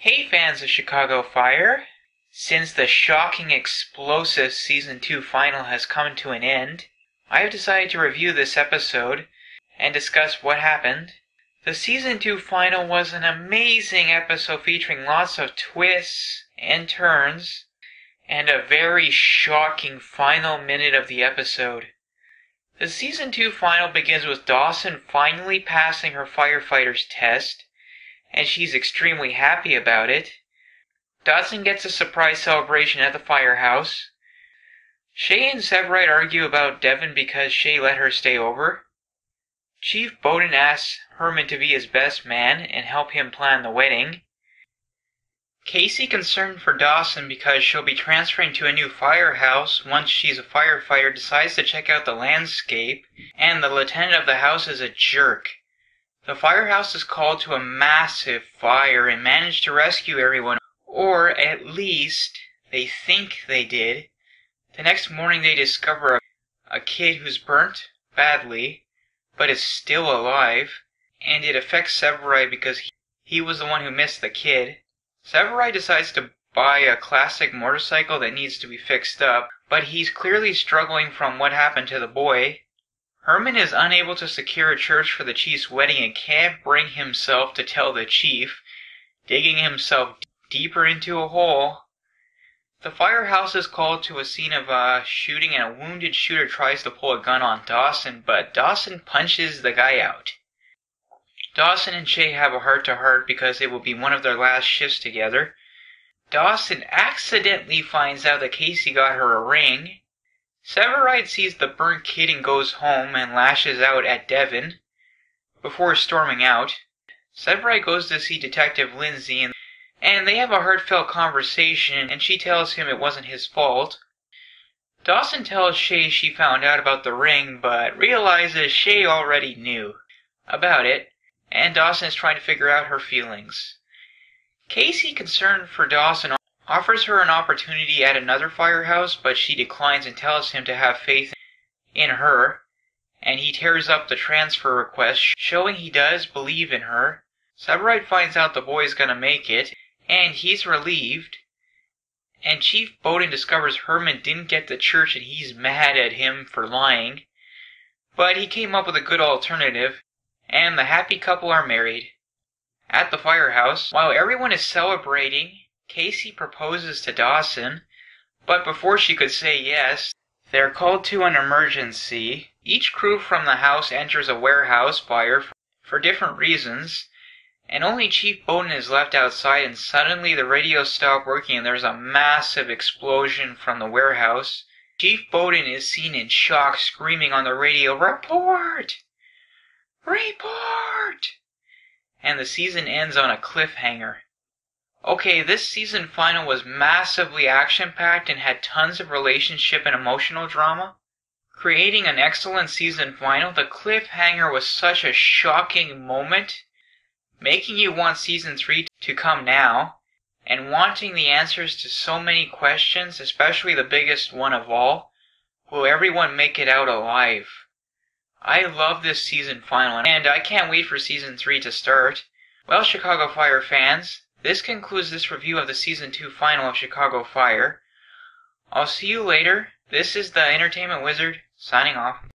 Hey fans of Chicago Fire! Since the shocking, explosive Season 2 final has come to an end, I have decided to review this episode and discuss what happened. The Season 2 final was an amazing episode featuring lots of twists and turns, and a very shocking final minute of the episode. The Season 2 final begins with Dawson finally passing her firefighter's test, and she's extremely happy about it. Dawson gets a surprise celebration at the firehouse. Shay and Severide argue about Devon because Shay let her stay over. Chief Bowden asks Herman to be his best man and help him plan the wedding. Casey, concerned for Dawson because she'll be transferring to a new firehouse once she's a firefighter, decides to check out the landscape, and the lieutenant of the house is a jerk. The firehouse is called to a massive fire and managed to rescue everyone, or at least they think they did. The next morning they discover a kid who's burnt badly, but is still alive, and it affects Severide because he was the one who missed the kid. Severide decides to buy a classic motorcycle that needs to be fixed up, but he's clearly struggling from what happened to the boy. Herman is unable to secure a church for the chief's wedding and can't bring himself to tell the chief, digging himself deeper into a hole. The firehouse is called to a scene of shooting, and a wounded shooter tries to pull a gun on Dawson, but Dawson punches the guy out. Dawson and Shay have a heart-to-heart because it will be one of their last shifts together. Dawson accidentally finds out that Casey got her a ring. Severide sees the burnt kid and goes home and lashes out at Devon before storming out. Severide goes to see Detective Lindsay, and they have a heartfelt conversation, and she tells him it wasn't his fault. Dawson tells Shay she found out about the ring, but realizes Shay already knew about it, and Dawson is trying to figure out her feelings. Casey, concerned for Dawson, offers her an opportunity at another firehouse, but she declines and tells him to have faith in her, and he tears up the transfer request, showing he does believe in her. Severide finds out the boy is gonna make it, and he's relieved, and Chief Bowden discovers Herman didn't get the church and he's mad at him for lying, but he came up with a good alternative, and the happy couple are married. At the firehouse, while everyone is celebrating, Casey proposes to Dawson, but before she could say yes, they're called to an emergency. Each crew from the house enters a warehouse fire for different reasons, and only Chief Bowden is left outside, and suddenly the radios stop working and there's a massive explosion from the warehouse. Chief Bowden is seen in shock, screaming on the radio, "Report! Report!" And the season ends on a cliffhanger. Okay, this season final was massively action-packed and had tons of relationship and emotional drama. Creating an excellent season final, the cliffhanger was such a shocking moment, making you want Season 3 to come now, and wanting the answers to so many questions, especially the biggest one of all, will everyone make it out alive? I love this season final, and I can't wait for Season 3 to start. Well, Chicago Fire fans, this concludes this review of the Season 2 final of Chicago Fire. I'll see you later. This is the Entertainment Wizard, signing off.